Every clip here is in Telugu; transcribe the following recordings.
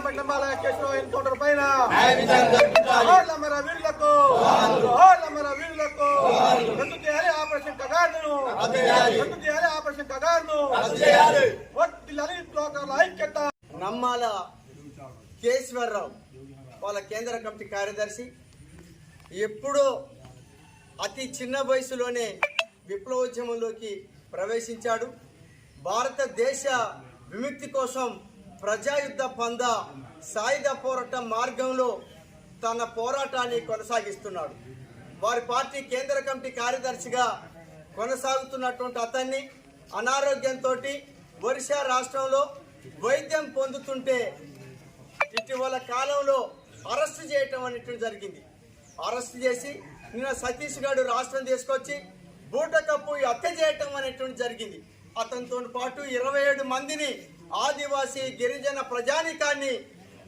ఎన్కౌంటర్ పైన వీరులకు రద్దు చేయాలి ఆపరేషన్ కగారును, రద్దు చేయాలి ఆపరేషన్ కగారును. ఐక్యత. నమ్మాల కేశవరరావు వాళ్ళ కేంద్ర కమిటీ కార్యదర్శి ఎప్పుడో అతి చిన్న వయసులోనే విప్లవోద్యమంలోకి ప్రవేశించాడు. భారతదేశ విముక్తి కోసం ప్రజాయుద్ధ పంద సాయుధ పోరాటం మార్గంలో తన పోరాటాన్ని కొనసాగిస్తున్నాడు. వారి పార్టీ కేంద్ర కమిటీ కార్యదర్శిగా కొనసాగుతున్నటువంటి అతన్ని అనారోగ్యంతో ఒరిస్సా రాష్ట్రంలో వైద్యం పొందుతుంటే ఇటీవల కాలంలో అరెస్టు చేయటం అనేటువంటి జరిగింది. అరెస్టు చేసి నిన్న సతీష్ గఢ్ రాష్ట్రం తీసుకొచ్చి బూటకప్పు హత్య చేయటం అనేటువంటి జరిగింది. అతనితో పాటు 27 మందిని ఆదివాసీ గిరిజన ప్రజానికాన్ని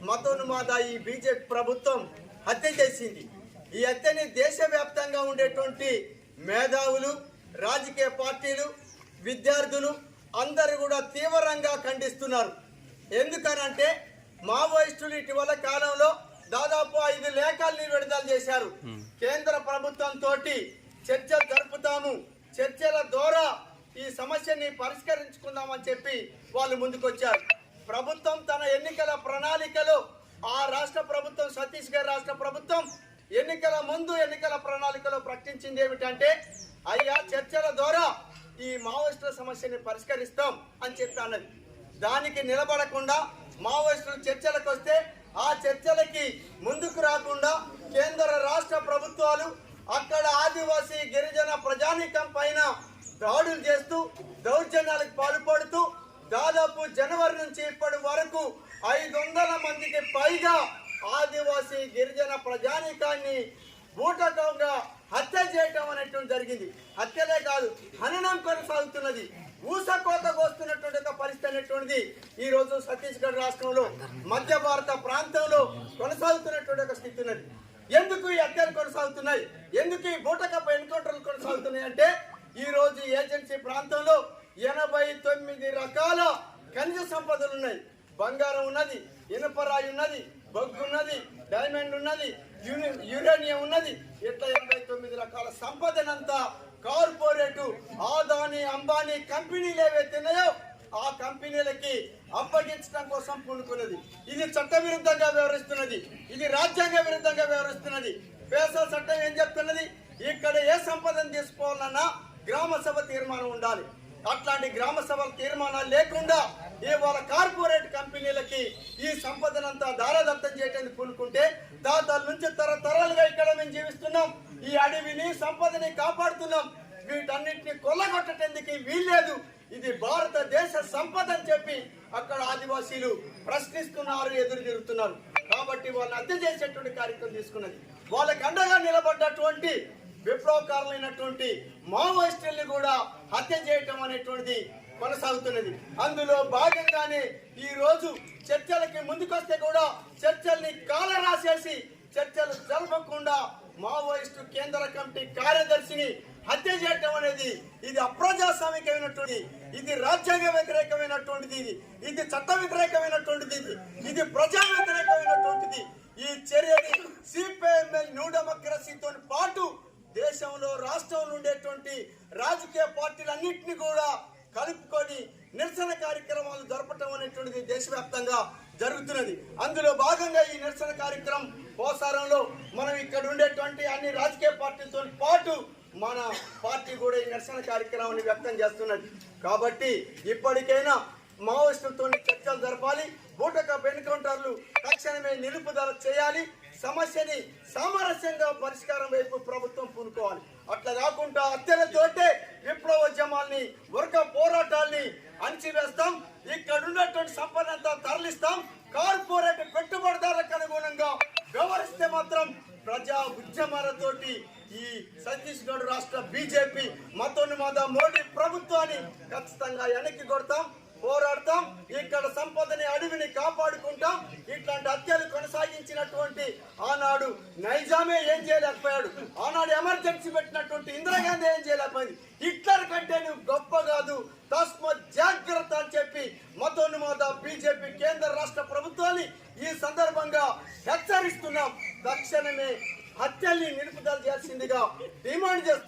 మతోన్మాద ఈ బీజేపీ ప్రభుత్వం హత్య చేసింది. ఈ హత్యని దేశవ్యాప్తంగా ఉండేటువంటి మేధావులు, రాజకీయ పార్టీలు, విద్యార్థులు అందరూ కూడా తీవ్రంగా ఖండిస్తున్నారు. ఎందుకనంటే మావోయిస్టులు ఇటీవల కాలంలో దాదాపు 5 లేఖల్ని విడుదల చేశారు. కేంద్ర ప్రభుత్వంతో చర్చలు జరుపుతాము, చర్చల ద్వారా ఈ సమస్యని పరిష్కరించుకుందామని చెప్పి వాళ్ళు ముందుకొచ్చారు. ప్రభుత్వం తన ఎన్నికల ప్రణాళికలో ఆ రాష్ట్ర ప్రభుత్వం సతీష్ గఢ్ రాష్ట్ర ప్రభుత్వం ఎన్నికల ముందు ఎన్నికల ప్రణాళికలో ప్రకటించింది ఏమిటంటే అయ్యా చర్చల ద్వారా ఈ మావోయిస్టుల సమస్యని పరిష్కరిస్తాం అని చెప్పి అన్నది. దానికి నిలబడకుండా మావోయిస్టులు చర్చలకు వస్తే ఆ చర్చలకి ముందుకు రాకుండా కేంద్ర రాష్ట్ర ప్రభుత్వాలు అక్కడ ఆదివాసీ గిరిజన ప్రజానీకం పైన దాడులు చేస్తూ దౌర్జన్యాలకు పాల్పడుతూ దాదాపు జనవరి నుంచి ఇప్పటి వరకు 500 మందికి పైగా ఆదివాసీ గిరిజన ప్రజానీకాన్ని బూటకంగా హత్య చేయటం అనేటువంటి జరిగింది. హత్యలే కాదు, హననం కొనసాగుతున్నది. ఊసకోతకు వస్తున్నటువంటి ఒక పరిస్థితి అనేటువంటిది ఈ రోజు ఛత్తీస్ గఢ్ రాష్ట్రంలో మధ్య భారత ప్రాంతంలో కొనసాగుతున్నటువంటి ఒక స్థితి ఉన్నది. ఎందుకు ఈ హత్యలు కొనసాగుతున్నాయి, ఎందుకు ఈ బూటకపు ఎన్కౌంటర్లు కొనసాగుతున్నాయి అంటే ఈ రోజు ఏజెన్సీ ప్రాంతంలో 89 రకాల ఖనిజ సంపదలు ఉన్నాయి. బంగారం ఉన్నది, ఇనుపరాయి ఉన్నది, బొగ్గు ఉన్నది, డైమండ్ ఉన్నది, యురేనియం ఉన్నది. ఇట్లా 89 రకాల సంపదనంతా కార్పొరేటు ఆదాని అంబానీ కంపెనీలు ఏవైతున్నాయో ఆ కంపెనీలకి అప్పగించడం కోసం పూనుకున్నది. ఇది చట్ట విరుద్ధంగా వ్యవహరిస్తున్నది, ఇది రాజ్యాంగ విరుద్ధంగా వ్యవహరిస్తున్నది. పేసా చట్టం ఏం చెప్తున్నది, ఇక్కడ ఏ సంపదను తీసుకోవాలన్నా గ్రామ సభ తీర్మానం ఉండాలి. అట్లాంటి గ్రామ సభల తీర్మానాలు లేకుండా ఇవాళ కార్పొరేట్ కంపెనీలకి ఈ సంపదనంతా దారాదత్తం చేయడానికి పూనుకుంటే తాతల నుంచి తరతరాలుగా ఇక్కడ మేము జీవిస్తున్నాం. ఈ అడవిని సంపదని కాపాడుతున్నాం. వీటన్నిటిని కొల్లగొట్టేందుకు వీల్లేదు. ఇది భారతదేశ సంపద అని చెప్పి అక్కడ ఆదివాసీలు ప్రశ్నిస్తున్నారు, ఎదురు తిరుగుతున్నారు. కాబట్టి వాళ్ళని హత్య చేసేటువంటి కార్యక్రమం తీసుకున్నది. వాళ్ళకి అండగా నిలబడ్డటువంటి విప్లవకారులైనటువంటి మావోయిస్టుల్ని కూడా హత్య చేయటం అనేటువంటిది కొనసాగుతున్నది. అందులో భాగంగానే ఈ రోజు చర్చలకి ముందుకొస్తే కూడా చర్చల్ని కాల రాసేసి చర్చలు జరపకుండా మావోయిస్టు కేంద్ర కమిటీ కార్యదర్శిని హత్య చేయటం అనేది ఇది అప్రజాస్వామికమైనటువంటిది, ఇది రాజ్యాంగ వ్యతిరేకమైనటువంటిది, ఇది చట్ట వ్యతిరేకమైనటువంటిది, ఇది ప్రజా వ్యతిరేకమైనటువంటిది. ఈ చర్యని సిపిఐఎంఎల్ న్యూ డెమోక్రసీతో పాటు దేశంలో రాష్ట్రంలో ఉండేటువంటి రాజకీయ పార్టీలన్నింటినీ కూడా కలుపుకొని నిరసన కార్యక్రమాలు జరపటం అనేటువంటిది దేశవ్యాప్తంగా జరుగుతున్నది. అందులో భాగంగా ఈ నిరసన కార్యక్రమం పోసారంలో మనం ఇక్కడ ఉండేటువంటి అన్ని రాజకీయ పార్టీలతో పాటు మన పార్టీ కూడా ఈ నిరసన కార్యక్రమాన్ని వ్యక్తం చేస్తున్నది. కాబట్టి ఇప్పటికైనా మావోయిస్టులతో చర్చలు జరపాలి, బూటకపు ఎన్కౌంటర్లు తక్షణమే నిలుపుదల చేయాలి, సమస్యని సామరస్యంగా పరిష్కారం వైపు ప్రభుత్వం పూనుకోవాలి. అట్లా కాకుండా హత్యలతోటే విప్లవోద్యమాల్ని వర్గ పోరాటాల్ని అణిచివేస్తాం, ఇక్కడ ఉన్నటువంటి సంపన్నంతా తరలిస్తాం. కార్పొరేట్ పెట్టుబడిదారులకు అనుగుణంగా వ్యవహరిస్తే మాత్రం ప్రజా ఉద్యమాలతోటి ఈ ఛత్తీస్ గఢ్ రాష్ట్ర బీజేపీ మతోన్మాద మోడీ ప్రభుత్వాన్ని ఖచ్చితంగా వెనక్కి కొడతాం, పోరాడతాం. ఇక్కడ సంపదని అడవిని కాపాడుకుంటాం. ఇట్లాంటి హత్యలు కొనసాగించినటువంటి ఆనాడు నైజామే ఏం చేయలేకపోయాడు, ఆనాడు ఎమర్జెన్సీ పెట్టినటువంటి ఇందిరాగాంధీ ఏం చేయలేకపోయింది. హిట్లర్ కంటే నువ్వు గొప్ప కాదు, తస్మత్ జాగ్రత్త అని చెప్పి మతోన్మాద బీజేపీ కేంద్ర రాష్ట్ర ప్రభుత్వాన్ని ఈ సందర్భంగా హెచ్చరిస్తున్నాం. తక్షణమే హత్యల్ని నిలుపుదల చేయాల్సిందిగా డిమాండ్ చేస్తున్నాం.